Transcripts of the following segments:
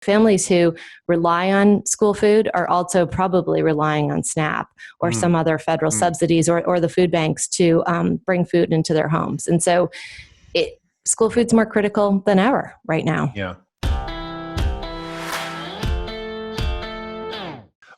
Families who rely on school food are also probably relying on SNAP or some other federal subsidies or the food banks to bring food into their homes. And so school food's more critical than ever right now. Yeah.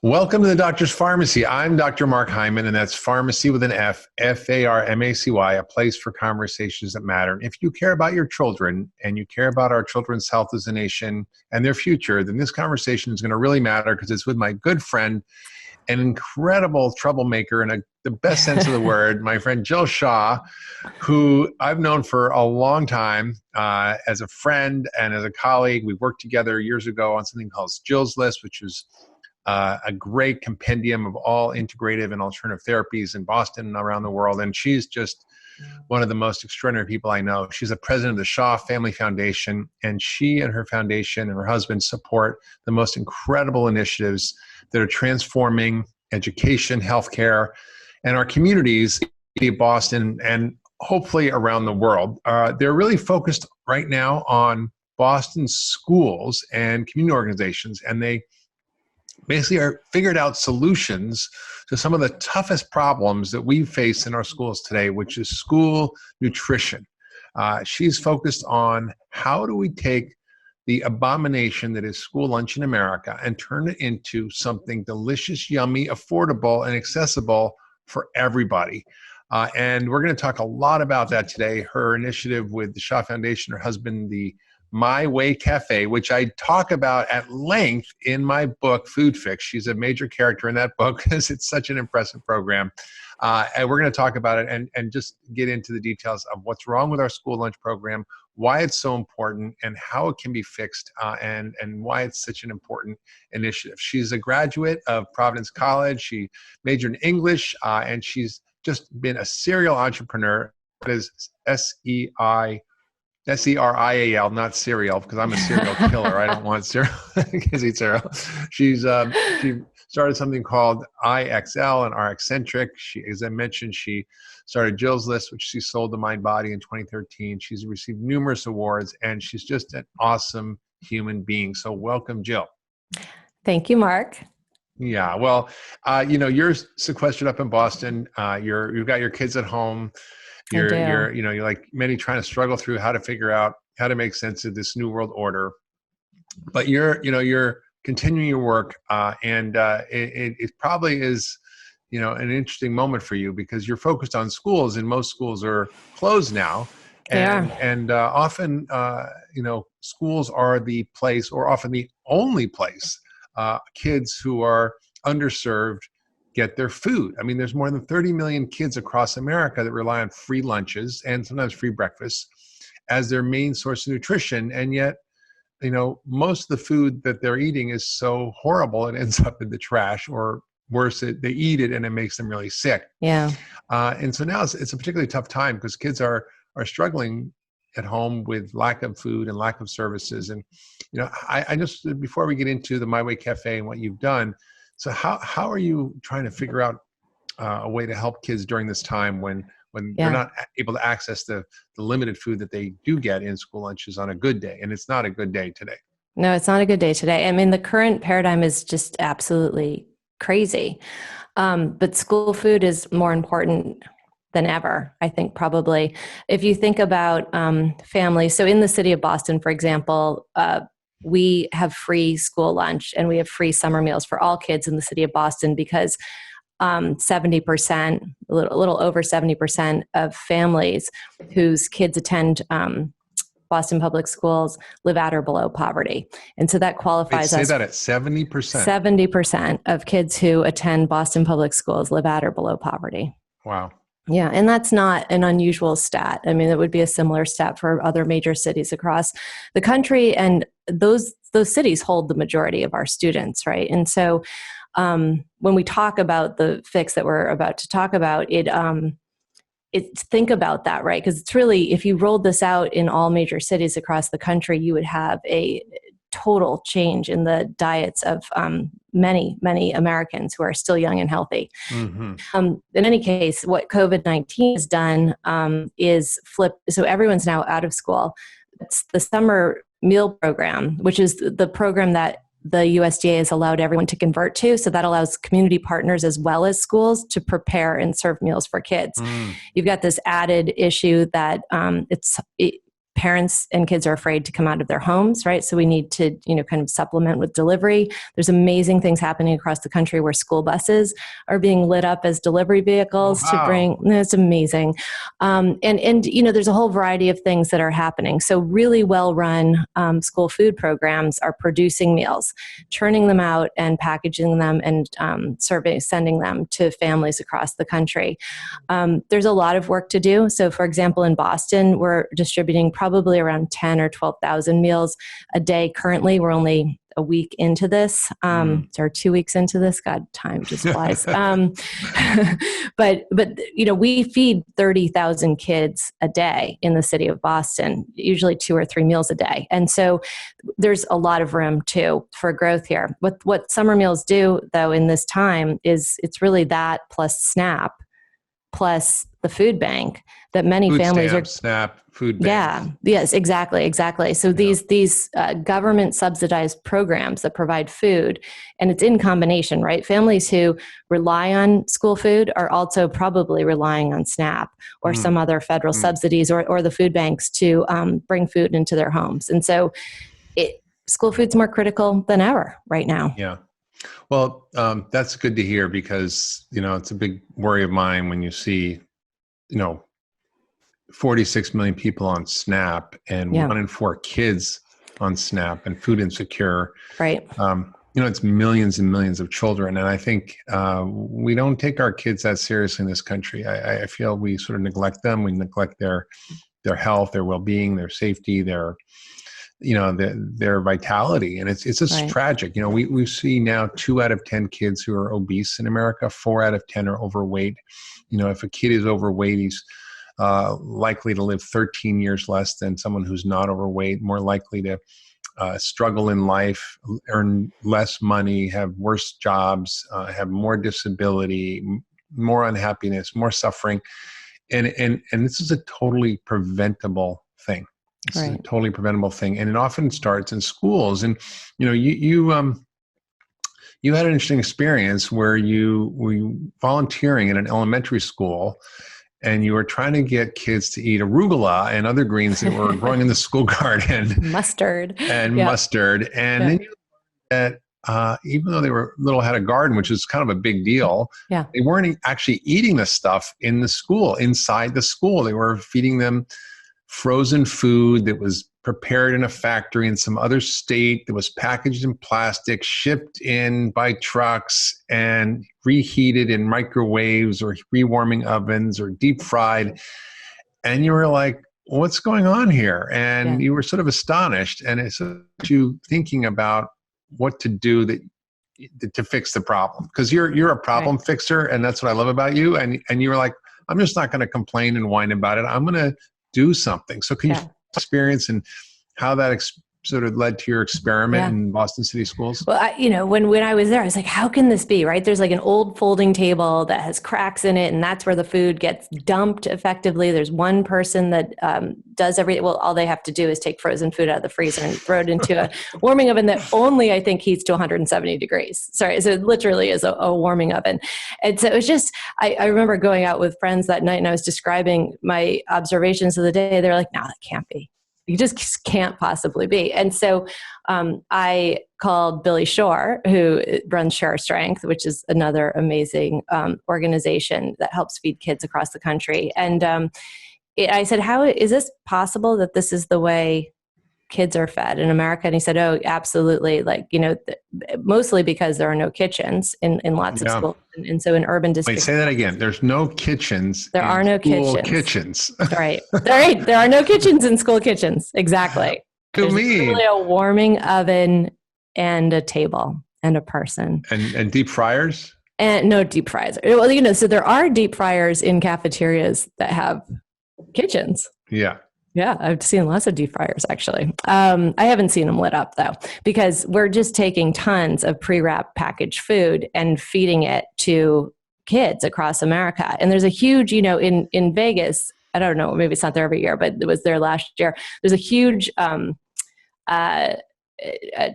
Welcome to the Doctor's Pharmacy. I'm Dr. Mark Hyman, and that's Pharmacy with an F, F-A-R-M-A-C-Y, a place for conversations that matter. If you care about your children and you care about our children's health as a nation and their future, then this conversation is going to really matter because it's with my good friend, an incredible troublemaker in the best sense of the word, my friend Jill Shah, who I've known for a long time as a friend and as a colleague. We worked together years ago on something called Jill's List, which was a great compendium of all integrative and alternative therapies in Boston and around the world. And she's just one of the most extraordinary people I know. She's the president of the Shah Family Foundation, and she and her foundation and her husband support the most incredible initiatives that are transforming education, healthcare, and our communities in Boston and hopefully around the world. They're really focused right now on Boston schools and community organizations, and they basically are figured out solutions to some of the toughest problems that we face in our schools today, which is school nutrition. She's focused on how do we take the abomination that is school lunch in America and turn it into something delicious, yummy, affordable, and accessible for everybody. And we're going to talk a lot about that today. Her initiative with the Shah Foundation, her husband, the My Way Cafe, which I talk about at length in my book, Food Fix. She's a major character in that book because it's such an impressive program. And we're going to talk about it and just get into the details of what's wrong with our school lunch program, why it's so important, and how it can be fixed, and why it's such an important initiative. She's a graduate of Providence College. She majored in English, and she's just been a serial entrepreneur. That is S-E-R-I-A-L, not cereal, because I'm a serial killer. I don't want cereal. Kids eat cereal. She started something called IXL and RXcentric. As I mentioned, she started Jill's List, which she sold to Mind Body in 2013. She's received numerous awards, and she's just an awesome human being. So welcome, Jill. Thank you, Mark. Yeah, well, you're sequestered up in Boston. You've got your kids at home. You're like many trying to struggle through how to figure out how to make sense of this new world order. But you're continuing your work, and it probably is, an interesting moment for you because you're focused on schools, and most schools are closed now. And often, schools are the place, or often the only place, kids who are underserved get their food. I mean, there's more than 30 million kids across America that rely on free lunches and sometimes free breakfasts as their main source of nutrition. And yet, most of the food that they're eating is so horrible it ends up in the trash, or worse, they eat it and it makes them really sick. Yeah. And so now it's a particularly tough time because kids are struggling at home with lack of food and lack of services. And, I just, before we get into the My Way Cafe and what you've done, so how are you trying to figure out a way to help kids during this time when they're not able to access the limited food that they do get in school lunches on a good day? And it's not a good day today. No, it's not a good day today. I mean, the current paradigm is just absolutely crazy. But school food is more important than ever, I think, probably. If you think about families, so in the city of Boston, for example, we have free school lunch and we have free summer meals for all kids in the city of Boston because 70%, a little over 70% of families whose kids attend Boston public schools live at or below poverty. And so that qualifies us. Say that at 70%. 70% of kids who attend Boston public schools live at or below poverty. Wow. Yeah, and that's not an unusual stat. I mean, it would be a similar stat for other major cities across the country, and those cities hold the majority of our students, right? And so when we talk about the fix that we're about to talk about, think about that, right? Because it's really, if you rolled this out in all major cities across the country, you would have a total change in the diets of many, many Americans who are still young and healthy. Mm-hmm. In any case, what COVID-19 has done is flip. So everyone's now out of school. The summer meal program, which is the program that the USDA has allowed everyone to convert to. So that allows community partners as well as schools to prepare and serve meals for kids. You've got this added issue that parents and kids are afraid to come out of their homes, right? So we need to, kind of supplement with delivery. There's amazing things happening across the country where school buses are being lit up as delivery vehicles to bring. It's amazing. And there's a whole variety of things that are happening. So really well-run school food programs are producing meals, churning them out and packaging them and sending them to families across the country. There's a lot of work to do. So for example, in Boston, we're distributing probably around 10 or 12,000 meals a day. Currently, we're only a week into this, or 2 weeks into this. God, time just flies. But we feed 30,000 kids a day in the city of Boston, usually 2 or 3 meals a day. And so there's a lot of room too for growth here. What summer meals do though in this time is it's really that plus SNAP plus the food bank that many families are SNAP food bank. Yeah. Yes, exactly. So these government subsidized programs that provide food, and it's in combination, right? Families who rely on school food are also probably relying on SNAP or some other federal subsidies or the food banks to bring food into their homes. And so school food's more critical than ever right now. Yeah. Well, that's good to hear because, it's a big worry of mine when you see, 46 million people on SNAP and 1 in 4 kids on SNAP and food insecure. Right. It's millions and millions of children. And I think we don't take our kids that seriously in this country. I feel we sort of neglect them. We neglect their health, their well-being, their safety, their vitality. And it's just tragic. We see now 2 out of 10 kids who are obese in America, 4 out of 10 are overweight. If a kid is overweight, he's likely to live 13 years less than someone who's not overweight, more likely to struggle in life, earn less money, have worse jobs, have more disability, more unhappiness, more suffering. And this is a totally preventable thing. It's a totally preventable thing. And it often starts in schools. And, you had an interesting experience where you were volunteering in an elementary school and you were trying to get kids to eat arugula and other greens that were growing in the school garden. Mustard. And mustard. And then you learned that even though they had a garden, which is kind of a big deal, they weren't actually eating the stuff in the school, inside the school. They were feeding them frozen food that was prepared in a factory in some other state that was packaged in plastic, shipped in by trucks, and reheated in microwaves or rewarming ovens or deep fried. And you were like, what's going on here? And you were sort of astonished. And it's you thinking about what to do to fix the problem. Because you're a problem fixer, and that's what I love about you. And you were like, I'm just not going to complain and whine about it. I'm going to do something. So can you experience and how that sort of led to your experiment in Boston City schools? Well, when I was there, I was like, how can this be, right? There's like an old folding table that has cracks in it, and that's where the food gets dumped effectively. There's one person that does everything. Well, all they have to do is take frozen food out of the freezer and throw it into a warming oven that only, I think, heats to 170 degrees. Sorry, so it literally is a warming oven. And so it was just, I remember going out with friends that night and I was describing my observations of the day. They're like, no, that can't be. You just can't possibly be. And so I called Billy Shore, who runs Share Strength, which is another amazing organization that helps feed kids across the country. And I said, how is this possible that this is the way kids are fed in America? And he said, oh, absolutely. Mostly because there are no kitchens in lots of schools. And so in urban districts. Wait, say that again. There's no kitchens. There are no kitchens. Right. There are no kitchens in school kitchens. Exactly. There's literally a warming oven and a table and a person. And deep fryers? And no deep fryers. Well, so there are deep fryers in cafeterias that have kitchens. Yeah. Yeah, I've seen lots of deep fryers, actually. I haven't seen them lit up, though, because we're just taking tons of pre-wrapped packaged food and feeding it to kids across America. And there's a huge, in Vegas, I don't know, maybe it's not there every year, but it was there last year. There's a huge a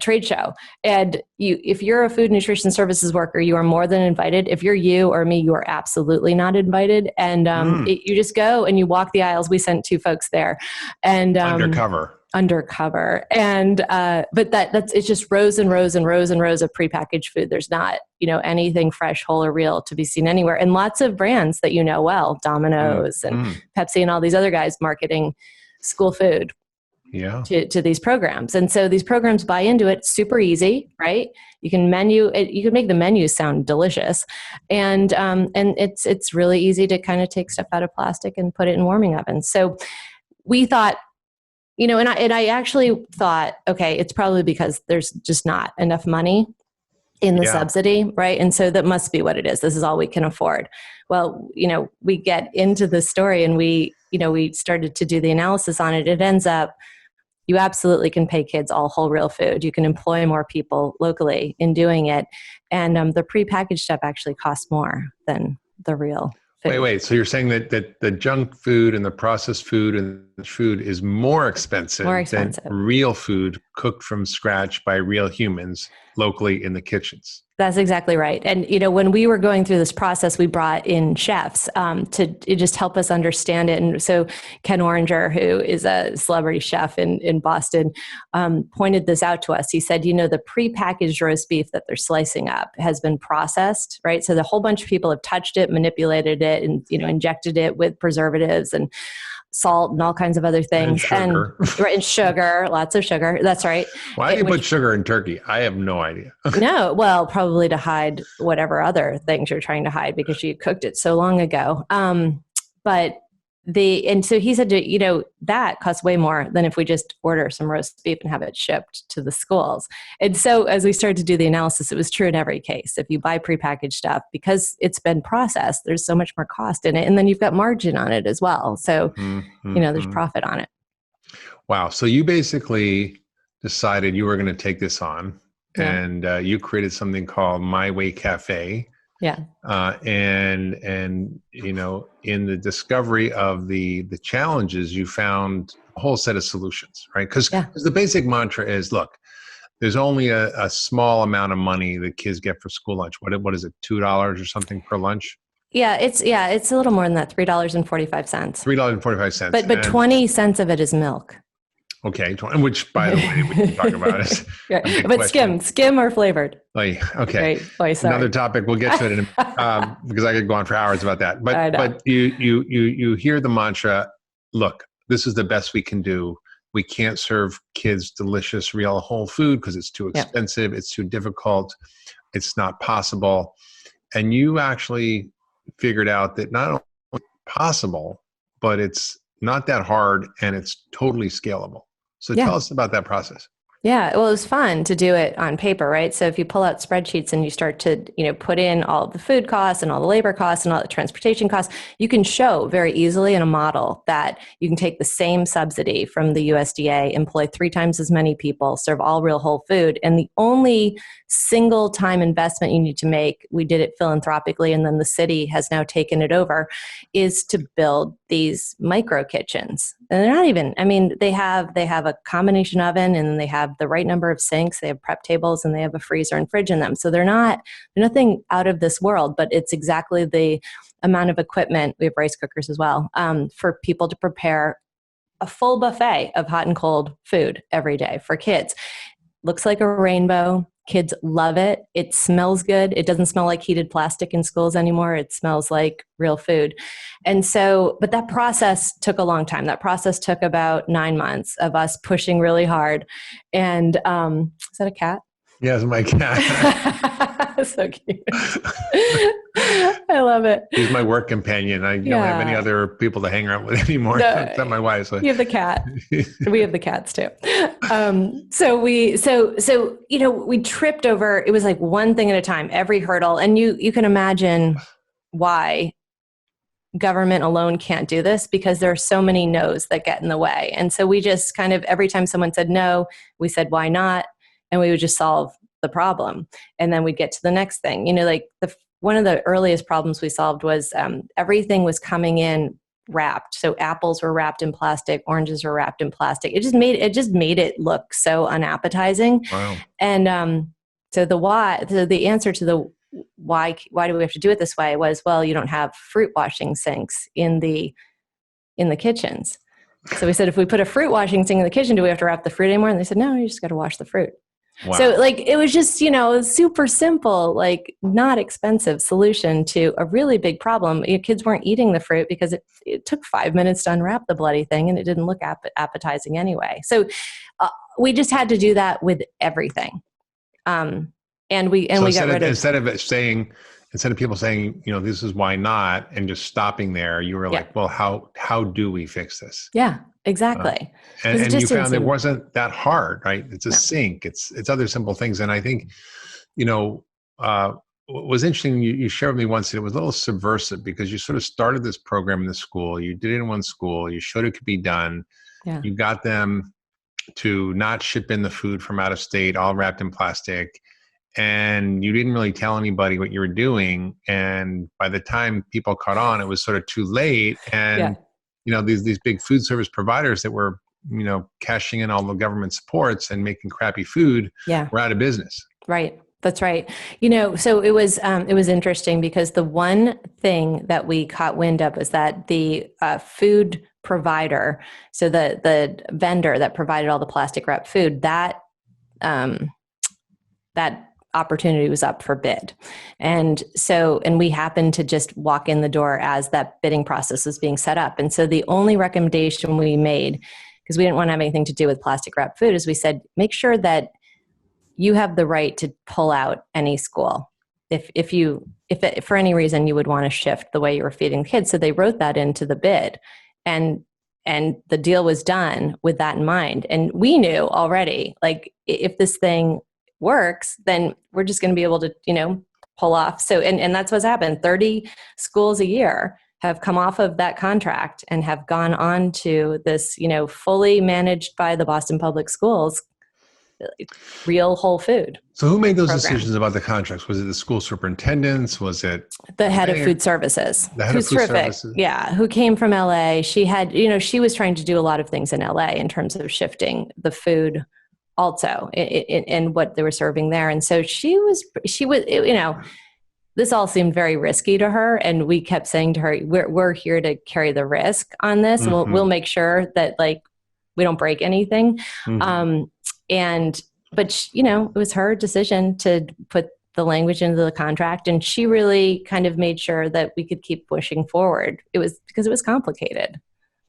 trade show. And if you're a food nutrition services worker, you are more than invited. If you're you or me, you are absolutely not invited. And you just go and you walk the aisles. We sent 2 folks there, and undercover. And but that's it's just rows and rows and rows and rows of prepackaged food. There's not anything fresh, whole, or real to be seen anywhere. And lots of brands that well, Domino's and Pepsi and all these other guys marketing school food to these programs. And so these programs buy into it. Super easy, right? You can make the menus sound delicious, and it's really easy to kind of take stuff out of plastic and put it in warming ovens. So we thought, and I actually thought, okay, it's probably because there's just not enough money in the subsidy, right? And so that must be what it is. This is all we can afford. Well, we get into the story and we started to do the analysis on it. It ends up, you absolutely can pay kids all whole real food. You can employ more people locally in doing it. And the prepackaged stuff actually costs more than the real food. Wait. So you're saying that the junk food and the processed food and the food is more expensive than real food cooked from scratch by real humans locally in the kitchens? That's exactly right. And, when we were going through this process, we brought in chefs to just help us understand it. And so Ken Oranger, who is a celebrity chef in Boston, pointed this out to us. He said, the prepackaged roast beef that they're slicing up has been processed, right? So the whole bunch of people have touched it, manipulated it, and, injected it with preservatives and salt and all kinds of other things. And sugar, lots of sugar. That's right. Why do you put sugar in turkey? I have no idea. No, well, probably to hide whatever other things you're trying to hide because you cooked it so long ago. And so he said, that costs way more than if we just order some roast beef and have it shipped to the schools. And so as we started to do the analysis, it was true in every case. If you buy prepackaged stuff, because it's been processed, there's so much more cost in it. And then you've got margin on it as well. So, there's profit on it. Wow. So you basically decided you were going to take this on and you created something called My Way Cafe. Yeah. And in the discovery of the challenges, you found a whole set of solutions, right? Because the basic mantra is, look, there's only a small amount of money that kids get for school lunch. What is it, $2 or something per lunch? Yeah, it's a little more than that, $3.45. $3.45. But 20 cents of it is milk. Okay, which, by the way, we can talk about is but skim or flavored. Okay, sorry. Another topic. We'll get to it because I could go on for hours about that. But you hear the mantra. Look, this is the best we can do. We can't serve kids delicious, real whole food because it's too expensive. It's too difficult. It's not possible. And you actually figured out that not only possible, but it's not that hard and it's totally scalable. So tell us about that process. Yeah, well, it was fun to do it on paper, right? So if you pull out spreadsheets and you start to, put in all the food costs and all the labor costs and all the transportation costs, you can show very easily in a model that you can take the same subsidy from the USDA, employ 3 times as many people, serve all real whole food. And the only single time investment you need to make, we did it philanthropically, and then the city has now taken it over, is to build these micro kitchens. And they're not even, they have a combination oven, and then they have the right number of sinks, they have prep tables, and they have a freezer and fridge in them. So they're nothing out of this world, but it's exactly the amount of equipment. We have rice cookers as well, for people to prepare a full buffet of hot and cold food every day for kids. Looks like a rainbow. Kids love it. It smells good. It doesn't smell like heated plastic in schools anymore. It smells like real food. And so, but that process took a long time. That process took about 9 months of us pushing really hard. And is that a cat? Yes, my cat. So cute. I love it. He's my work companion. I don't have any other people to hang around with anymore. Except my wife. So. You have the cat. We have the cats too. So we tripped over. It was like one thing at a time, every hurdle, and you can imagine why government alone can't do this, because there are so many no's that get in the way. And so we just kind of, every time someone said no, we said, why not? And we would just solve the problem. And then we'd get to the next thing. One of the earliest problems we solved was everything was coming in wrapped. So apples were wrapped in plastic, oranges were wrapped in plastic. It just made it look so unappetizing. Wow. And so the answer to the why do we have to do it this way was, well, you don't have fruit washing sinks in the kitchens. So we said, if we put a fruit washing sink in the kitchen, do we have to wrap the fruit anymore? And they said, no, you just got to wash the fruit. Wow. So like, it was just, super simple, like not expensive solution to a really big problem. Kids weren't eating the fruit because it took 5 minutes to unwrap the bloody thing and it didn't look appetizing anyway. So we just had to do that with everything. And we got rid of, instead of people saying, this is why not, and just stopping there, you were like, well, how do we fix this? Yeah, exactly. And you found it wasn't that hard, right? It's a sink, it's other simple things. And I think, what was interesting, you shared with me once that it was a little subversive because you sort of started this program in the school, you did it in one school, you showed it could be done. Yeah. You got them to not ship in the food from out of state, all wrapped in plastic. And you didn't really tell anybody what you were doing. And by the time people caught on, it was sort of too late. And, these big food service providers that were, cashing in all the government supports and making crappy food were out of business. Right. That's right. So it was interesting because the one thing that we caught wind of was that the food provider, so the vendor that provided all the plastic wrapped food, that opportunity was up for bid. And we happened to just walk in the door as that bidding process was being set up. And so the only recommendation we made, because we didn't want to have anything to do with plastic wrapped food, is we said, make sure that you have the right to pull out any school if for any reason you would want to shift the way you were feeding kids. So they wrote that into the bid, and the deal was done with that in mind. And we knew already, like, if this thing works, then we're just going to be able to, pull off. So, and that's what's happened. 30 schools a year have come off of that contract and have gone on to this, fully managed by the Boston Public Schools, real whole food. So who made those decisions about the contracts? Was it the school superintendents? Was it the head of food services? The head of food services? Yeah, who came from LA. She had, she was trying to do a lot of things in LA in terms of shifting the food also in what they were serving there. And so she was, this all seemed very risky to her. And we kept saying to her, we're here to carry the risk on this. Mm-hmm. We'll make sure that, like, we don't break anything. Mm-hmm. But it was her decision to put the language into the contract. And she really kind of made sure that we could keep pushing forward. It was because it was complicated.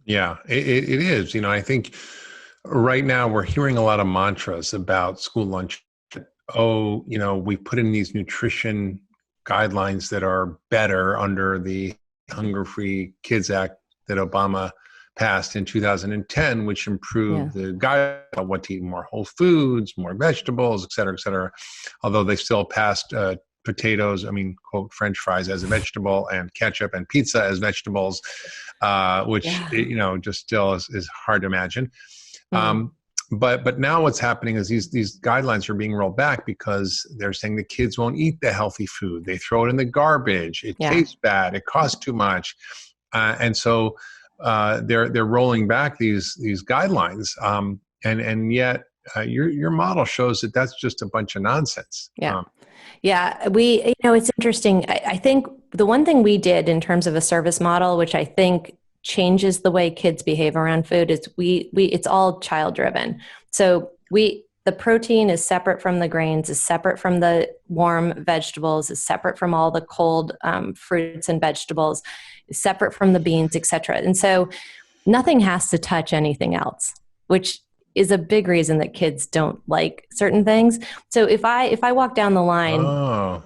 Yeah, it is. I think right now we're hearing a lot of mantras about school lunch. We put in these nutrition guidelines that are better under the Hunger-Free Kids Act that Obama passed in 2010, which improved the guide on what to eat: more whole foods, more vegetables, et cetera, et cetera. Although they still passed potatoes, quote, French fries as a vegetable, and ketchup and pizza as vegetables, which, just still is hard to imagine. Mm-hmm. But now what's happening is these guidelines are being rolled back because they're saying the kids won't eat the healthy food. They throw it in the garbage. It tastes bad. It costs too much. And so they're rolling back these guidelines. And yet your model shows that that's just a bunch of nonsense. Yeah. It's interesting. I think the one thing we did in terms of a service model, which I think changes the way kids behave around food, is it's all child driven. So the protein is separate from the grains, is separate from the warm vegetables, is separate from all the cold fruits and vegetables, is separate from the beans, etc. And so nothing has to touch anything else, which is a big reason that kids don't like certain things. So if I walk down the line,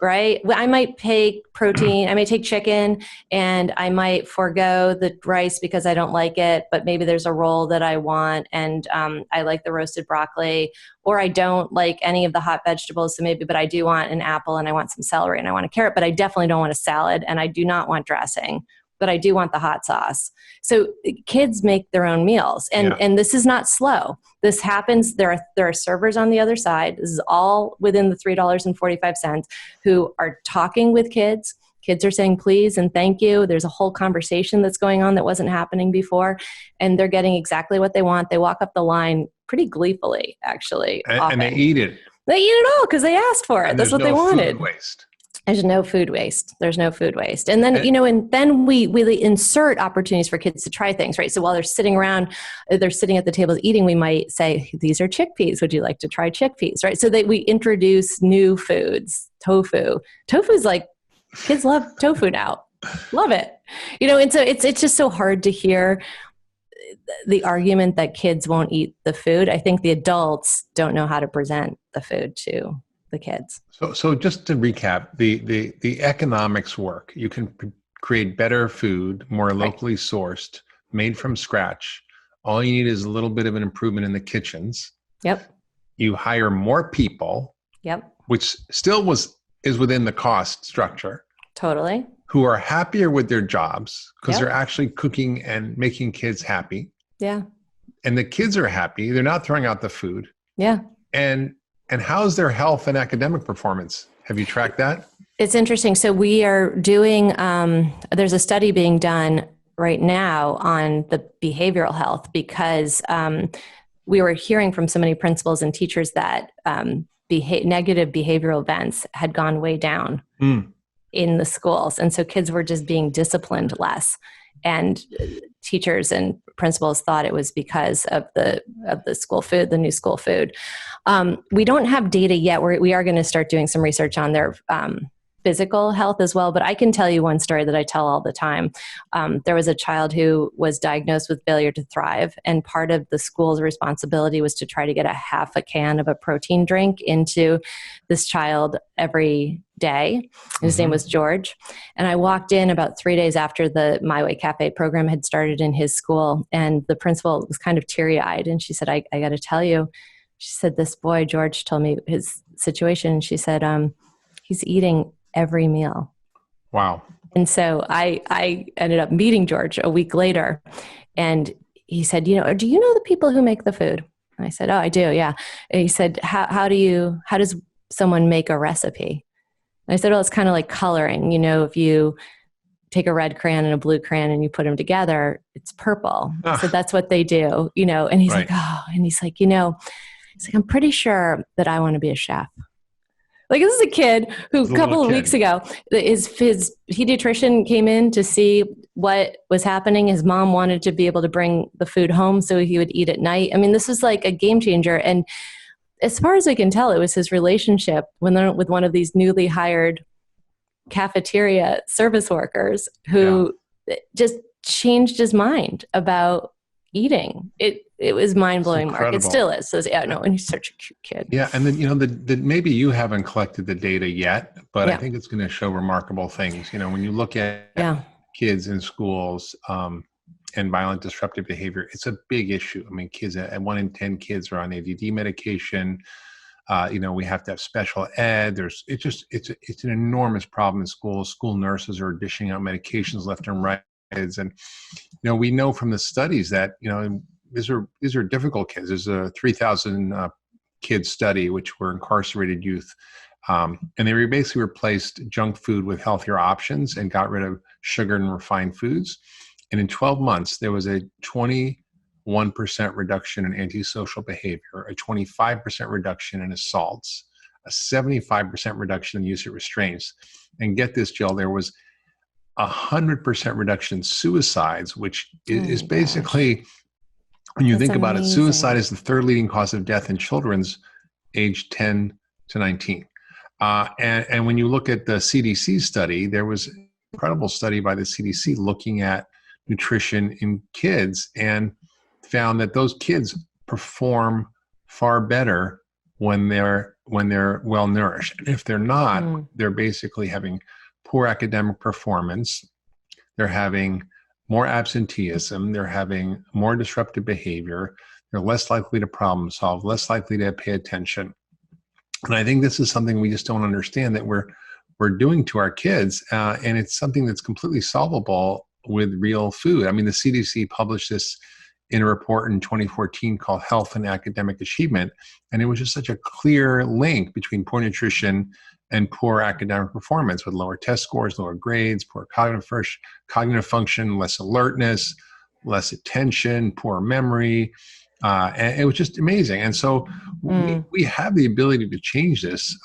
right, I might take protein, I may take chicken, and I might forego the rice because I don't like it, but maybe there's a roll that I want, and I like the roasted broccoli, or I don't like any of the hot vegetables, but I do want an apple, and I want some celery, and I want a carrot, but I definitely don't want a salad, and I do not want dressing, but I do want the hot sauce. So kids make their own meals, and this is not slow. This happens. There are servers on the other side. This is all within the $3.45 who are talking with kids, Kids are saying please and thank you. There's a whole conversation that's going on that wasn't happening before, and they're getting exactly what they want. They walk up the line pretty gleefully, actually. And they eat it. They eat it all because they asked for it. And That's what they wanted. Food waste. There's no food waste. There's no food waste. And then, and then we insert opportunities for kids to try things, right? So while they're sitting around, they're sitting at the tables eating, we might say, these are chickpeas. Would you like to try chickpeas, right? So that we introduce new foods, tofu. Tofu's like, kids love tofu now. Love it. And so it's just so hard to hear the argument that kids won't eat the food. I think the adults don't know how to present the food to the kids. So just to recap, the economics work. You can create better food, more locally sourced, made from scratch. All you need is a little bit of an improvement in the kitchens. Yep. You hire more people. Yep. Which still is within the cost structure. Totally. Who are happier with their jobs because they're actually cooking and making kids happy. Yeah. And the kids are happy. They're not throwing out the food. Yeah. And how's their health and academic performance? Have you tracked that? It's interesting. So we are doing, there's a study being done right now on the behavioral health because we were hearing from so many principals and teachers that negative behavioral events had gone way down in the schools. And so kids were just being disciplined less. And teachers and principals thought it was because of the school food, the new school food. We don't have data yet. We are going to start doing some research on their physical health as well. But I can tell you one story that I tell all the time. There was a child who was diagnosed with failure to thrive. And part of the school's responsibility was to try to get a half a can of a protein drink into this child every day. His name was George. And I walked in about 3 days after the My Way Cafe program had started in his school. And the principal was kind of teary-eyed. And she said, I got to tell you, she said, this boy, George, told me his situation. She said, he's eating every meal. Wow. And so I ended up meeting George a week later, and he said, do you know the people who make the food? And I said, oh, I do. Yeah. And he said, how does someone make a recipe? And I said, well, it's kind of like coloring. If you take a red crayon and a blue crayon and you put them together, it's purple. So that's what they do, and he's like, oh, and he's like, I'm pretty sure that I want to be a chef. Like, this is a kid who a couple of weeks ago, his pediatrician came in to see what was happening. His mom wanted to be able to bring the food home so he would eat at night. I mean, this was like a game changer. And as far as I can tell, it was his relationship with one of these newly hired cafeteria service workers who just changed his mind about eating. It was mind-blowing, Mark. It still is. So, and he's such a cute kid. Yeah, and then, maybe you haven't collected the data yet, but I think it's going to show remarkable things. When you look at kids in schools and violent disruptive behavior, it's a big issue. I mean, kids, 1 in 10 kids are on ADD medication. We have to have special ed. It's an enormous problem in schools. School nurses are dishing out medications left and right. And, we know from the studies that, these are difficult kids. There's a 3,000 kid study, which were incarcerated youth. And they basically replaced junk food with healthier options and got rid of sugar and refined foods. And in 12 months, there was a 21% reduction in antisocial behavior, a 25% reduction in assaults, a 75% reduction in use of restraints. And get this, Jill, there was 100% reduction in suicides, which is basically, when you think about it, suicide is the third leading cause of death in children's age 10 to 19. And when you look at the CDC study, there was an incredible study by the CDC looking at nutrition in kids and found that those kids perform far better when they're well nourished. And if they're not, they're basically having poor academic performance. They're having more absenteeism. They're having more disruptive behavior. They're less likely to problem solve, less likely to pay attention. And I think this is something we just don't understand that we're doing to our kids. And it's something that's completely solvable with real food. I mean, the CDC published this in a report in 2014 called Health and Academic Achievement. And it was just such a clear link between poor nutrition and poor academic performance with lower test scores, lower grades, poor cognitive function, less alertness, less attention, poor memory. And it was just amazing. And so we have the ability to change this.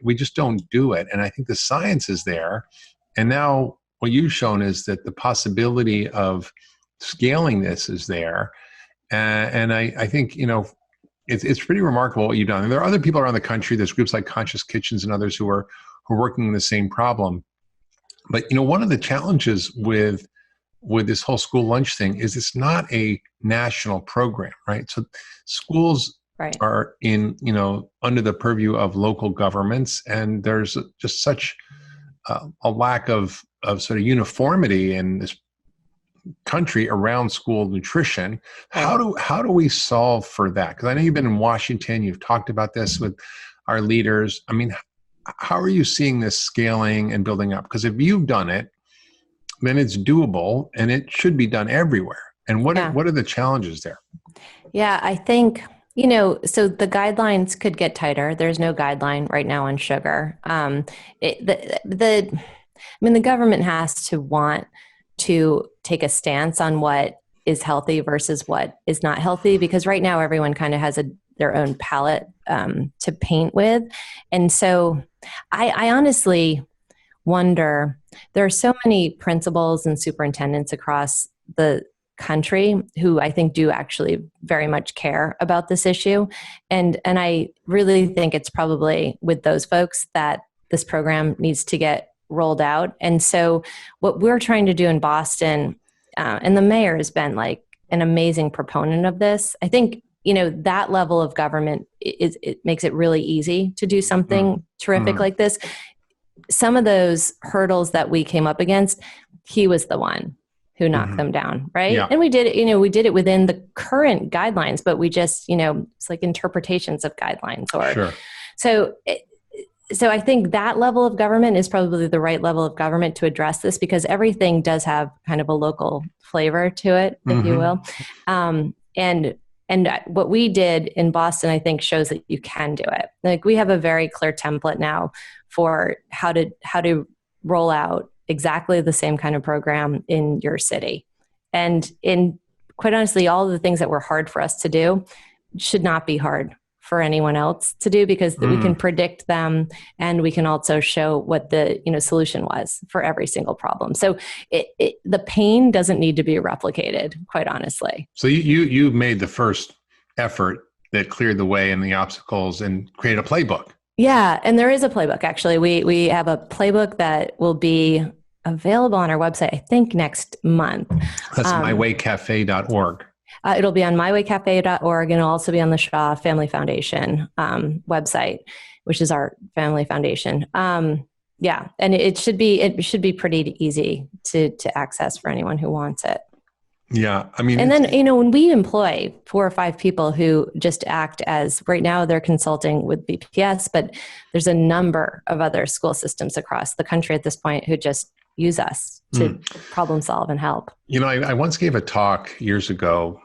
We just don't do it. And I think the science is there. And now what you've shown is that the possibility of scaling this is there. And I think, it's pretty remarkable what you've done. And there are other people around the country. There's groups like Conscious Kitchens and others who are working on the same problem. But, one of the challenges with this whole school lunch thing is it's not a national program, right? So schools are in, under the purview of local governments, and there's just such a lack of sort of uniformity in this country around school nutrition. How do we solve for that? Because I know you've been in Washington, you've talked about this with our leaders. I mean, how are you seeing this scaling and building up? Because if you've done it, then it's doable and it should be done everywhere. And what are the challenges there? Yeah, I think, so the guidelines could get tighter. There's no guideline right now on sugar. The government has to want to take a stance on what is healthy versus what is not healthy, because right now everyone kind of has their own palette to paint with. And so I honestly wonder, there are so many principals and superintendents across the country who I think do actually very much care about this issue. And I really think it's probably with those folks that this program needs to get rolled out. And so what we're trying to do in Boston, and the mayor has been like an amazing proponent of this. I think, that level of government it makes it really easy to do something terrific like this. Some of those hurdles that we came up against, he was the one who knocked them down, right? Yeah. And we did it within the current guidelines, but we just, it's like interpretations of guidelines So I think that level of government is probably the right level of government to address this, because everything does have kind of a local flavor to it, if you will. And what we did in Boston, I think, shows that you can do it. Like, we have a very clear template now for how to roll out exactly the same kind of program in your city. And quite honestly, all of the things that were hard for us to do should not be hard for anyone else to do, because we can predict them, and we can also show what the solution was for every single problem. So the pain doesn't need to be replicated, quite honestly. So you made the first effort that cleared the way and the obstacles and created a playbook. Yeah, and there is a playbook. Actually, we have a playbook that will be available on our website, I think, next month. That's mywaycafe.org. It'll be on mywaycafe.org, and it'll also be on the Shah Family Foundation website, which is our family foundation. And it should be pretty easy to access for anyone who wants it. Yeah, I mean, and then when we employ 4 or 5 people who just act as, right now they're consulting with BPS, but there's a number of other school systems across the country at this point who just use us to problem solve and help. I once gave a talk years ago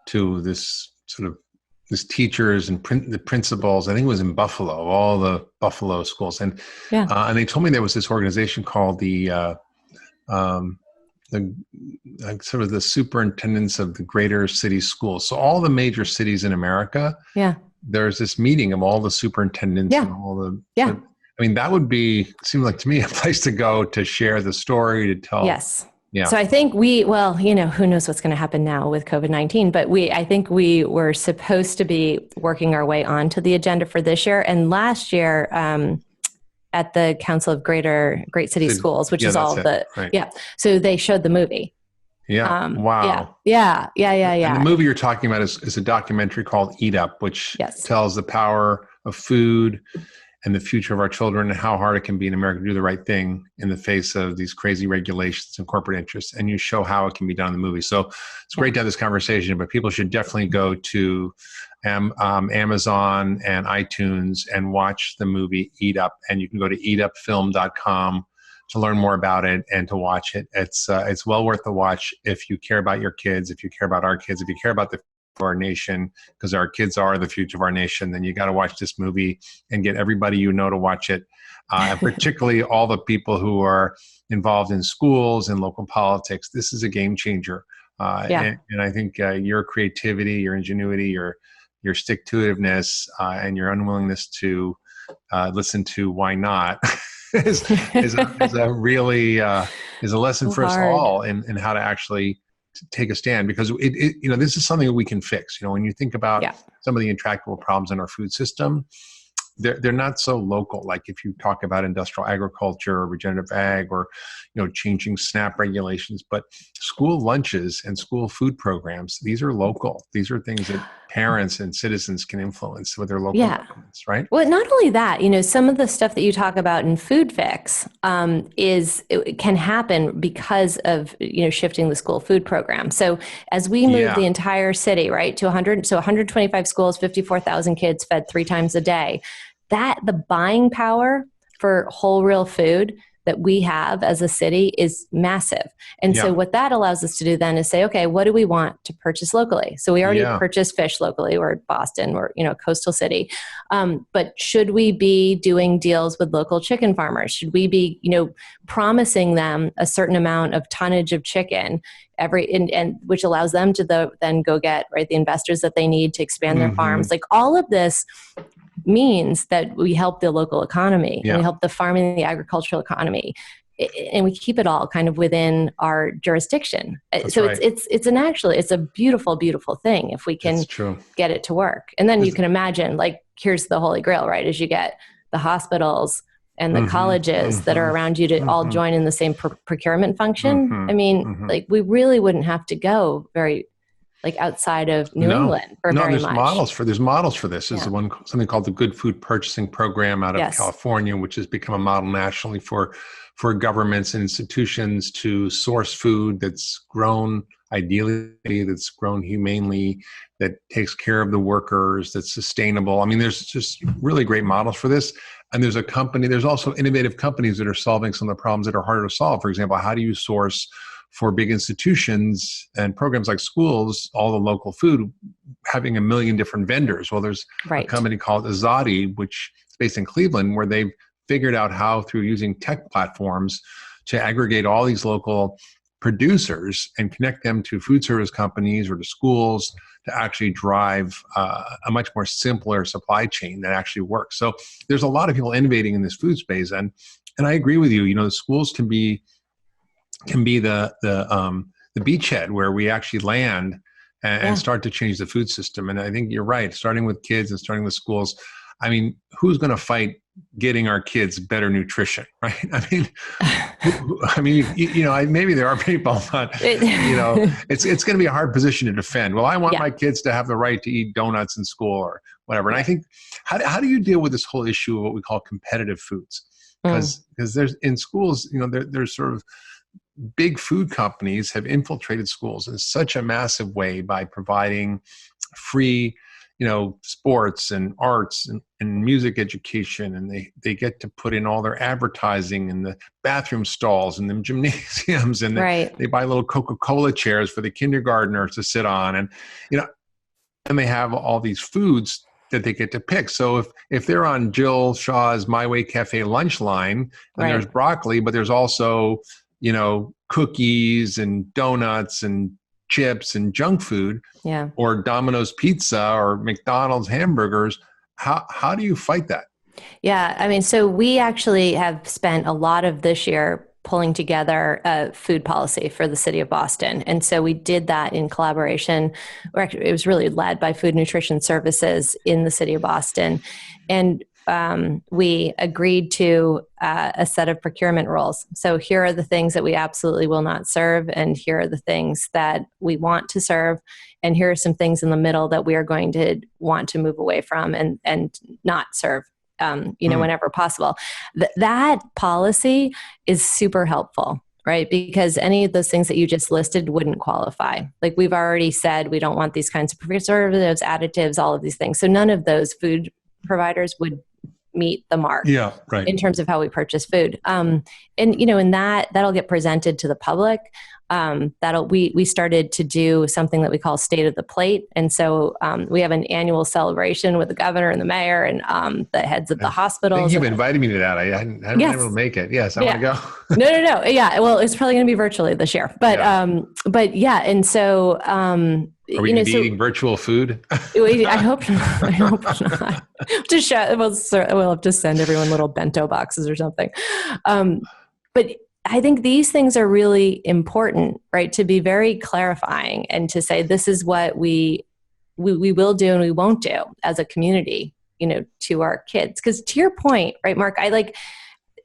to this teachers and the principals. I think it was in Buffalo, all the Buffalo schools, and they told me there was this organization called the sort of the superintendents of the greater city schools. So all the major cities in America, there's this meeting of all the superintendents and all the. I mean, that would seem like to me a place to go to share the story, to tell. Yes. Yeah. So I think who knows what's going to happen now with COVID-19, but I think we were supposed to be working our way onto the agenda for this year. And last year, at the Council of Great City Schools, which is all so they showed the movie. Yeah. Wow. Yeah. And the movie you're talking about is a documentary called Eat Up, which tells the power of food and the future of our children, and how hard it can be in America to do the right thing in the face of these crazy regulations and corporate interests. And you show how it can be done in the movie. So it's great to have this conversation, but people should definitely go to Amazon and iTunes and watch the movie Eat Up. And you can go to eatupfilm.com to learn more about it and to watch it. It's well worth the watch if you care about your kids, if you care about our kids, if you care about the for our nation, because our kids are the future of our nation, then you got to watch this movie and get everybody you know to watch it. And particularly all the people who are involved in schools and local politics. This is a game changer. And I think your creativity, your ingenuity, your stick-to-itiveness, and your unwillingness to listen to why not is a really is a lesson for us all in how to actually take a stand, because this is something that we can fix. When you think about some of the intractable problems in our food system, they're not so local. Like if you talk about industrial agriculture or regenerative ag, or changing SNAP regulations, but school lunches and school food programs, these are local. These are things that parents and citizens can influence with their local governments, right? Well, not only that, some of the stuff that you talk about in Food Fix it can happen because of shifting the school food program. So as we move the entire city, right, to 125 schools, 54,000 kids fed 3 times a day, that the buying power for whole real food that we have as a city is massive. And so what that allows us to do then is say, okay, what do we want to purchase locally? So we already purchase fish locally. We're Boston, we're, coastal city. But should we be doing deals with local chicken farmers? Should we be, promising them a certain amount of tonnage of chicken and which allows them to then go get, right, the investors that they need to expand their farms? Like all of this means that we help the local economy, and we help the farming and the agricultural economy, and we keep it all kind of within our jurisdiction. It's a beautiful, beautiful thing if we can get it to work. And then you can imagine, like, here's the holy grail, right? As you get the hospitals and the colleges that are around you to all join in the same procurement function. I mean, like, we really wouldn't have to go very outside of New England for very much. There's models for this. There's something called the Good Food Purchasing Program out of California, which has become a model nationally for governments and institutions to source food that's grown ideally, that's grown humanely, that takes care of the workers, that's sustainable. I mean, there's just really great models for this. And there's also innovative companies that are solving some of the problems that are harder to solve. For example, how do you source for big institutions and programs like schools, all the local food, having a million different vendors? Well, there's a company called Azadi, which is based in Cleveland, where they've figured out how, through using tech platforms, to aggregate all these local producers and connect them to food service companies or to schools to actually drive a much more simpler supply chain that actually works. So there's a lot of people innovating in this food space. And I agree with you. The schools can be the beachhead where we actually land and start to change the food system. And I think you're right, starting with kids and starting with schools. I mean, who's going to fight getting our kids better nutrition, right? Maybe there are people, but it's going to be a hard position to defend. Well, I want my kids to have the right to eat donuts in school or whatever. And I think, how do you deal with this whole issue of what we call competitive foods? Because there's in schools, there's sort of big food companies have infiltrated schools in such a massive way by providing free, sports and arts and music education. And they get to put in all their advertising in the bathroom stalls and the gymnasiums. And they buy little Coca-Cola chairs for the kindergartners to sit on. And, and they have all these foods that they get to pick. So if they're on Jill Shah's My Way Cafe lunch line, and there's broccoli, but there's also, cookies and donuts and chips and junk food, or Domino's pizza or McDonald's hamburgers, how do you fight that? Yeah, I mean, so we actually have spent a lot of this year pulling together a food policy for the city of Boston. And so we did that in collaboration, or actually it was really led by Food Nutrition Services in the city of Boston. And we agreed to a set of procurement rules. So here are the things that we absolutely will not serve, and here are the things that we want to serve, and here are some things in the middle that we are going to want to move away from and not serve, whenever possible. That policy is super helpful, right? Because any of those things that you just listed wouldn't qualify. Like, we've already said we don't want these kinds of preservatives, additives, all of these things. So none of those food providers would meet the mark in terms of how we purchase food. And that'll get presented to the public we started to do something that we call State of the Plate. And so we have an annual celebration with the governor and the mayor and the heads of the I hospitals. think you've invited me to that. I hadn't been able to make it. Yes, I want to go. No. Yeah. Well, it's probably going to be virtually this year, but yeah. And so, are we going to be eating virtual food? I hope not. I hope not. We'll have to send everyone little bento boxes or something. But I think these things are really important, right? To be very clarifying and to say, this is what we will do and we won't do as a community, to our kids. Because to your point, right, Mark,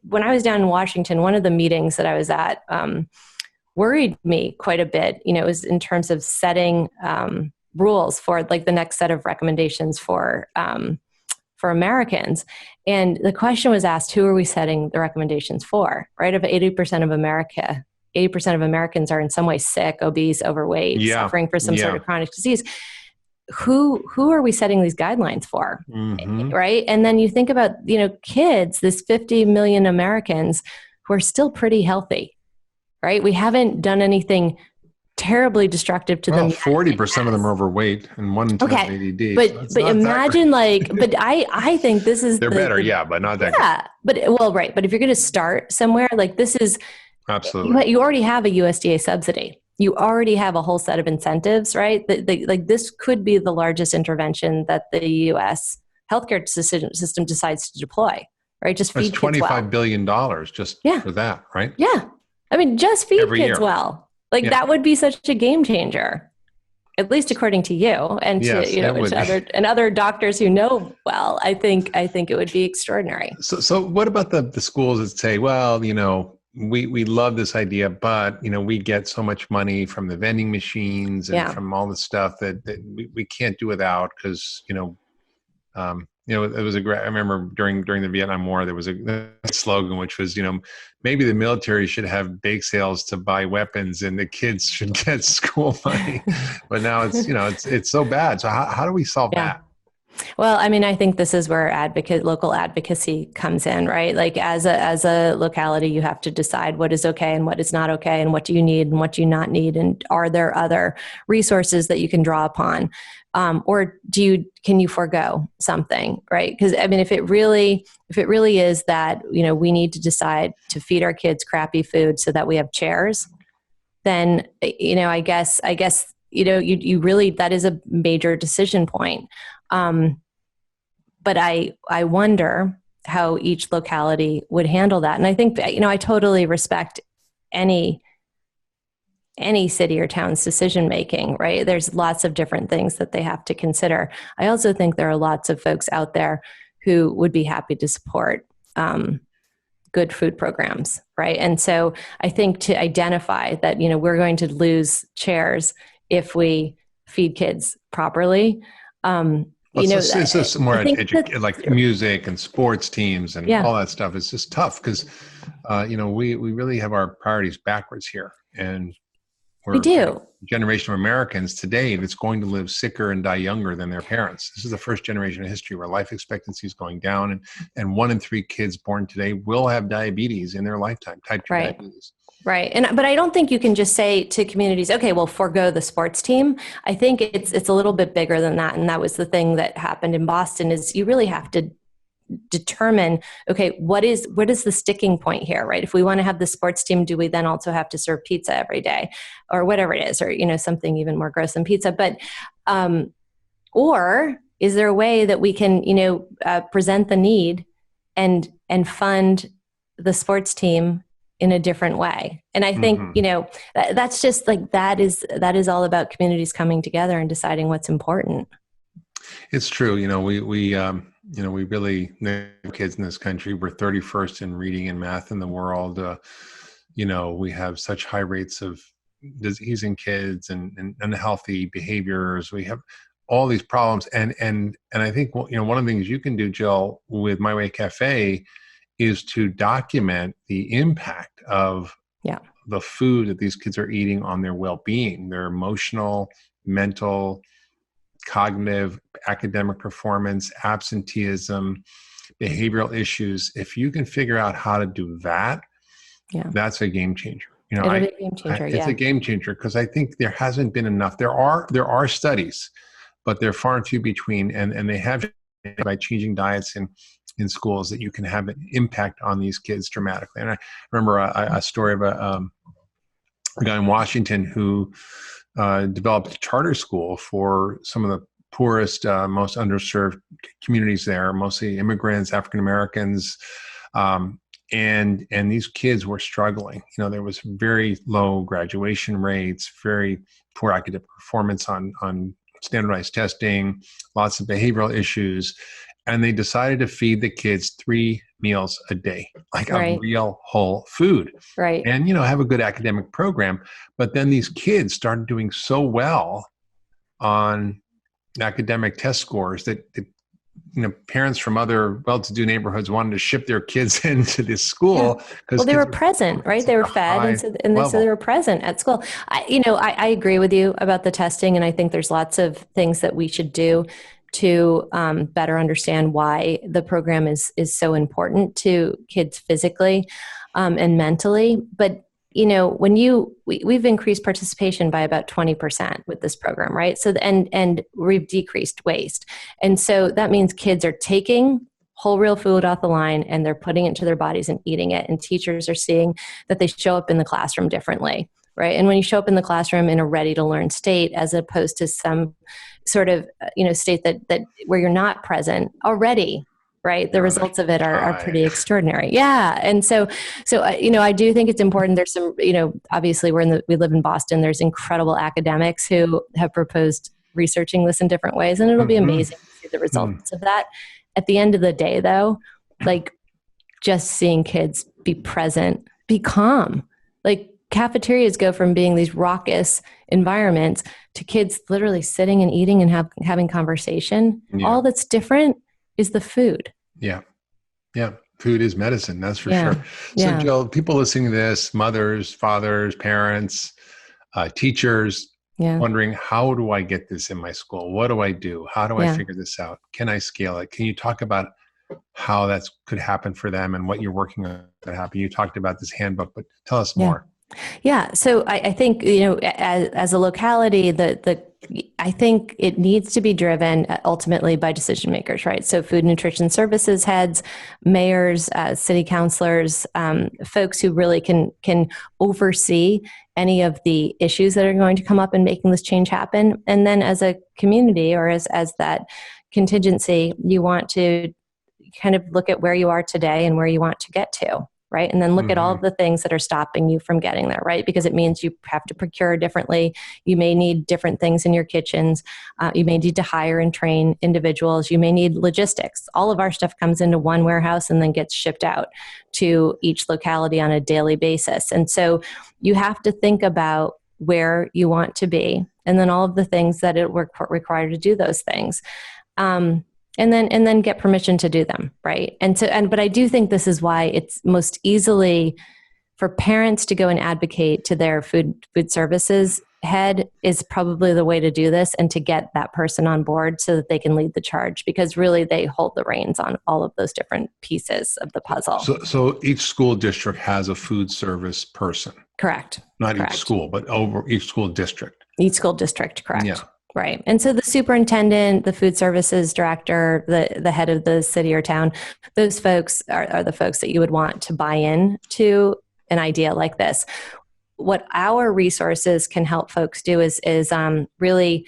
when I was down in Washington, one of the meetings that I was at worried me quite a bit. It was in terms of setting rules for like the next set of recommendations for Americans. And the question was asked, who are we setting the recommendations for, right? If 80% of Americans are in some way sick, obese, overweight, suffering for some sort of chronic disease, who are we setting these guidelines for, right? And then you think about, kids, this 50 million Americans who are still pretty healthy, right? We haven't done anything terribly destructive to them. 40% of them are overweight and 1 in 10 have ADD. But imagine but I think this is they're better, but not that. Yeah, right. But if you're going to start somewhere, like this is absolutely, you already have a USDA subsidy. You already have a whole set of incentives, right? Like this could be the largest intervention that the U.S. healthcare system decides to deploy, right? Just feed kids $25 billion just for that, right? Yeah, I mean, just feed every kids year. Well. That would be such a game changer, at least according to you and to other doctors who know well. I think it would be extraordinary. So what about the schools that say, well, we love this idea, but we get so much money from the vending machines and from all the stuff that we can't do without because it was I remember during the Vietnam War, there was a slogan, which was, maybe the military should have bake sales to buy weapons and the kids should get school money. But now it's so bad. So how do we solve that? Well, I mean, I think this is where local advocacy comes in, right? Like as a locality, you have to decide what is okay and what is not okay, and what do you need and what do you not need, and are there other resources that you can draw upon, or can you forego something, right? Because I mean, if it really is that we need to decide to feed our kids crappy food so that we have chairs, then I guess you really, that is a major decision point. But I wonder how each locality would handle that. And I think, I totally respect any city or town's decision-making, right? There's lots of different things that they have to consider. I also think there are lots of folks out there who would be happy to support good food programs, right? And so I think to identify that, we're going to lose chairs if we feed kids properly. It's just more like music and sports teams and all that stuff. It's just tough because, we really have our priorities backwards here. And we do. A generation of Americans today that's going to live sicker and die younger than their parents. This is the first generation in history where life expectancy is going down, and 1 in 3 kids born today will have diabetes in their lifetime, type 2 diabetes. Right. But I don't think you can just say to communities, okay, well, forego the sports team. I think it's a little bit bigger than that. And that was the thing that happened in Boston, is you really have to determine, okay, what is the sticking point here, right? If we want to have the sports team, do we then also have to serve pizza every day or whatever it is, or, something even more gross than pizza? But, or is there a way that we can, present the need and fund the sports team in a different way? And I think, that's just like, that is all about communities coming together and deciding what's important. It's true. We really, kids in this country, we're 31st in reading and math in the world. We have such high rates of disease in kids and unhealthy behaviors. We have all these problems. And I think, one of the things you can do, Jill, with My Way Cafe is to document the impact of the food that these kids are eating on their well-being, their emotional, mental, cognitive, academic performance, absenteeism, behavioral issues. If you can figure out how to do that, that's a game changer. You know, It'll be a game changer. it's Yeah. a game changer because I think there hasn't been enough. There are studies, but they're far and few between, and they have by changing diets in schools that you can have an impact on these kids dramatically. And I remember a story of a guy in Washington who developed a charter school for some of the poorest, most underserved communities there, mostly immigrants, African Americans. And these kids were struggling. You know, there was very low graduation rates, very poor academic performance on standardized testing, lots of behavioral issues. And they decided to feed the kids 3 meals a day, like a real whole food. Right. And, you know, have a good academic program. But then these kids started doing so well on academic test scores that you know, parents from other well-to-do neighborhoods wanted to ship their kids into this school because they were present, right? They were fed, and so they were present at school. I agree with you about the testing, and I think there's lots of things that we should do to better understand why the program is so important to kids physically and mentally. But you know, when we've increased participation by about 20% with this program, right? So, and we've decreased waste. And so that means kids are taking whole real food off the line and they're putting it into their bodies and eating it. And teachers are seeing that they show up in the classroom differently, right? And when you show up in the classroom in a ready to learn state, as opposed to some sort of, state that where you're not present already, right? The results of it are pretty extraordinary. Yeah. And so, I do think it's important. There's some, obviously we live in Boston. There's incredible academics who have proposed researching this in different ways. And it'll be amazing to see the results of that. At the end of the day though, like just seeing kids be present, be calm, like cafeterias go from being these raucous environments to kids literally sitting and eating and having conversation. Yeah. All that's different is the food. Yeah. Yeah. Food is medicine. That's for sure. So Jill, people listening to this, mothers, fathers, parents, teachers, wondering, how do I get this in my school? What do I do? How do I figure this out? Can I scale it? Can you talk about how that could happen for them and what you're working on to happen? You talked about this handbook, but tell us more. Yeah. So I think, as a locality, I think it needs to be driven ultimately by decision makers, right? So food nutrition services heads, mayors, city councilors, folks who really can oversee any of the issues that are going to come up in making this change happen. And then as a community or as that contingency, you want to kind of look at where you are today and where you want to get to. Right. And then look at all of the things that are stopping you from getting there, right? Because it means you have to procure differently. You may need different things in your kitchens. You may need to hire and train individuals. You may need logistics. All of our stuff comes into one warehouse and then gets shipped out to each locality on a daily basis. And so you have to think about where you want to be and then all of the things that it require to do those things. And then get permission to do them, right? But I do think this is why it's most easily for parents to go and advocate to their food services head is probably the way to do this, and to get that person on board so that they can lead the charge, because really they hold the reins on all of those different pieces of the puzzle. So each school district has a food service person. Correct. Not each school, but over each school district. Each school district, correct. Yeah. Right. And so the superintendent, the food services director, the head of the city or town, those folks are the folks that you would want to buy in to an idea like this. What our resources can help folks do is really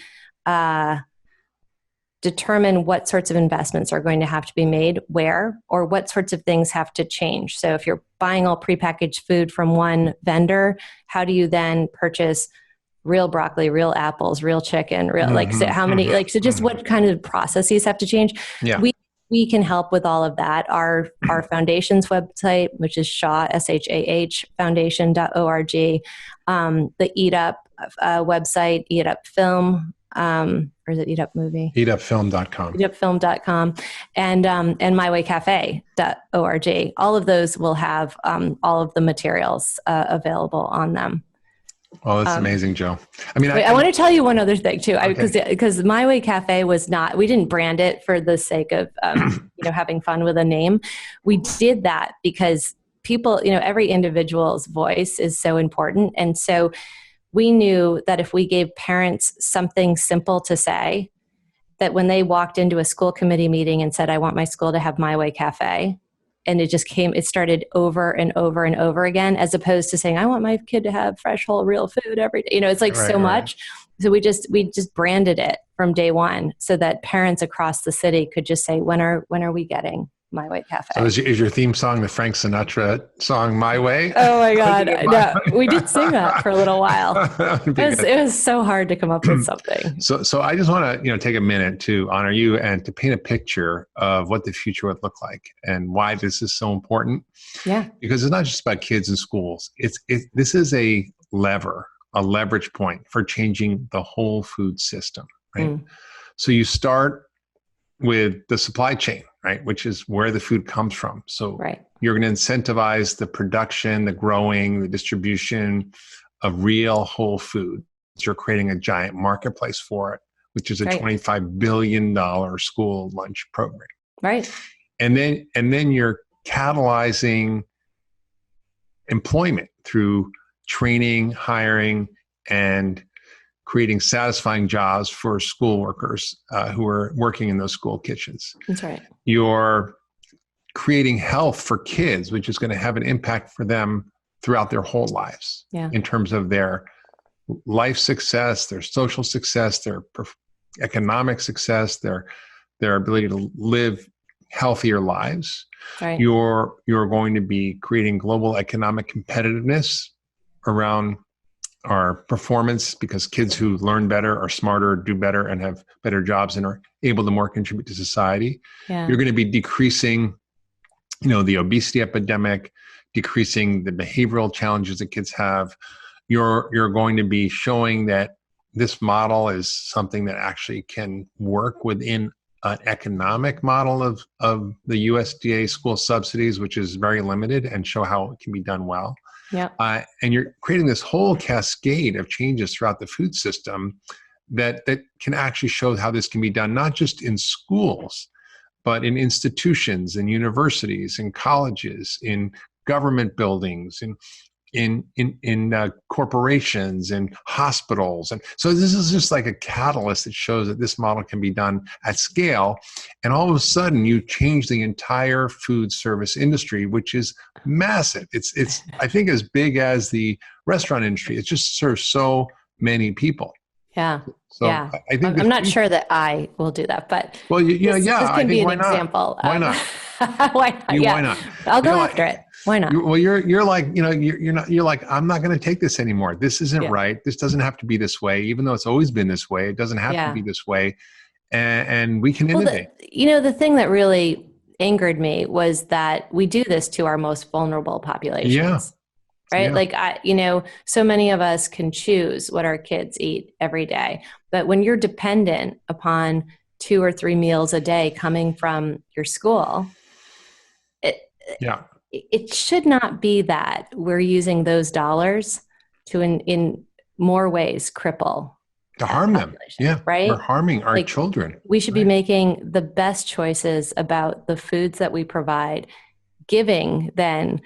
determine what sorts of investments are going to have to be made where, or what sorts of things have to change. So if you're buying all prepackaged food from one vendor, how do you then purchase real broccoli, real apples, real chicken, just what kind of processes have to change? Yeah. We can help with all of that. Our foundation's website, which is Shah, SHAH, foundation.org, the Eat Up website, Eat Up Film, or is it Eat Up Movie? Eatupfilm.com. Eatupfilm.com, and mywaycafe.org. All of those will have all of the materials available on them. Oh, that's amazing, Joe. I mean, I want to tell you one other thing too, because My Way Cafe was not, we didn't brand it for the sake of, having fun with a name. We did that because people, every individual's voice is so important. And so we knew that if we gave parents something simple to say, that when they walked into a school committee meeting and said, I want my school to have My Way Cafe, and it started over and over and over again, as opposed to saying, I want my kid to have fresh, whole, real food every day. It's like so much. So we just branded it from day one so that parents across the city could just say, when are we getting My Way Cafe? So is your theme song the Frank Sinatra song, My Way? Oh my God. No, we did sing that for a little while. It was so hard to come up with something. So I just want to, take a minute to honor you and to paint a picture of what the future would look like and why this is so important. Yeah. Because it's not just about kids in schools. This is a leverage point for changing the whole food system, right? So you start with the supply chain, right, which is where the food comes from. So you're going to incentivize the production, the growing, the distribution of real whole food. You're creating a giant marketplace for it, which is a $25 billion school lunch program. Right. And then you're catalyzing employment through training, hiring, and creating satisfying jobs for school workers who are working in those school kitchens. That's right. You're creating health for kids, which is going to have an impact for them throughout their whole lives in terms of their life success, their social success, their economic success, their ability to live healthier lives. Right. You're going to be creating global economic competitiveness around our performance, because kids who learn better are smarter, do better, and have better jobs and are able to more contribute to society. Yeah. You're going to be decreasing, the obesity epidemic, decreasing the behavioral challenges that kids have. You're going to be showing that this model is something that actually can work within an economic model of the USDA school subsidies, which is very limited, and show how it can be done well. Yeah. And you're creating this whole cascade of changes throughout the food system that can actually show how this can be done, not just in schools, but in institutions, in universities, in colleges, in government buildings, in corporations and hospitals. And so this is just like a catalyst that shows that this model can be done at scale. And all of a sudden you change the entire food service industry, which is massive. It's I think as big as the restaurant industry. It just serves so many people. Yeah. So yeah. I think I'm not sure that I will do that, but this can be an example. Why not? Why not? Why not? I'll go after it. Why not? You're like, you're like, I'm not going to take this anymore. This isn't right. This doesn't have to be this way, even though it's always been this way. It doesn't have to be this way. And we can innovate. The thing that really angered me was that we do this to our most vulnerable populations. Yeah. Right. Yeah. Like, so many of us can choose what our kids eat every day. But when you're dependent upon 2 or 3 meals a day coming from your school, it should not be that we're using those dollars to in more ways cripple, to harm them. Yeah. Right. We're harming our children. We should be making the best choices about the foods that we provide, giving then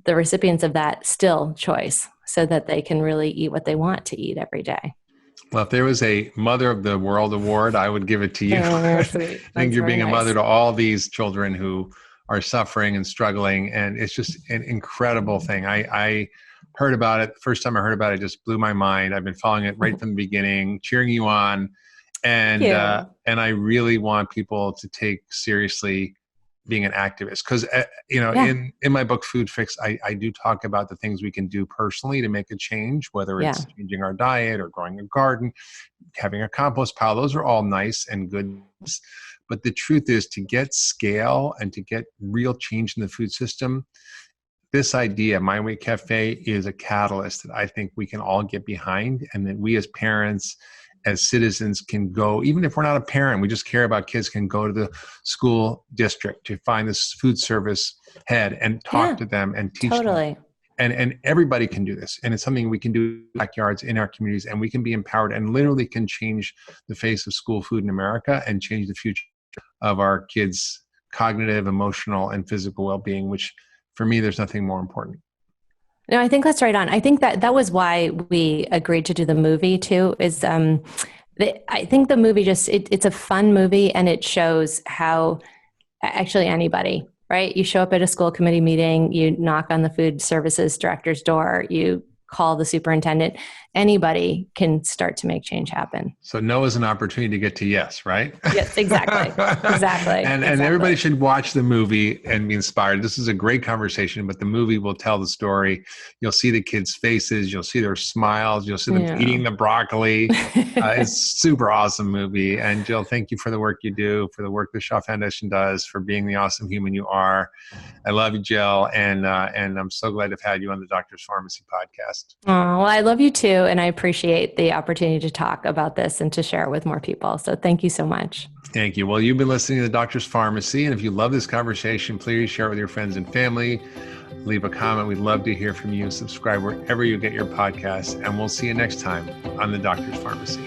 the recipients of that still choice so that they can really eat what they want to eat every day. Well, if there was a Mother of the World award, I would give it to you. Oh, I think you're being a mother to all these children who are suffering and struggling. And it's just an incredible thing. I heard about it. The first time I heard about it, it just blew my mind. I've been following it right from the beginning, cheering you on. And I really want people to take seriously being an activist. Because, in my book, Food Fix, I do talk about the things we can do personally to make a change, whether it's changing our diet or growing a garden, having a compost pile. Those are all nice and good. But the truth is, to get scale and to get real change in the food system, this idea, My Way Cafe, is a catalyst that I think we can all get behind, and that we as parents, as citizens, can go, even if we're not a parent, we just care about kids, can go to the school district to find this food service head and talk to them and teach them. And everybody can do this. And it's something we can do in backyards, in our communities, and we can be empowered and literally can change the face of school food in America and change the future of our kids' cognitive, emotional, and physical well-being, which for me, there's nothing more important. No, I think that's right on. I think that was why we agreed to do the movie too, is I think the movie it's a fun movie, and it shows how actually anybody, right? You show up at a school committee meeting, you knock on the food services director's door, you call the superintendent, anybody can start to make change happen. So no is an opportunity to get to yes, right? Yes, exactly. Exactly. And everybody should watch the movie and be inspired. This is a great conversation, but the movie will tell the story. You'll see the kids' faces. You'll see their smiles. You'll see them eating the broccoli. It's a super awesome movie. And Jill, thank you for the work you do, for the work the Shah Foundation does, for being the awesome human you are. I love you, Jill. And I'm so glad to have had you on the Doctor's Pharmacy podcast. Oh, well, I love you too. And I appreciate the opportunity to talk about this and to share it with more people. So thank you so much. Thank you. Well, you've been listening to the Doctor's Pharmacy. And if you love this conversation, please share it with your friends and family. Leave a comment. We'd love to hear from you. Subscribe wherever you get your podcasts. And we'll see you next time on the Doctor's Pharmacy.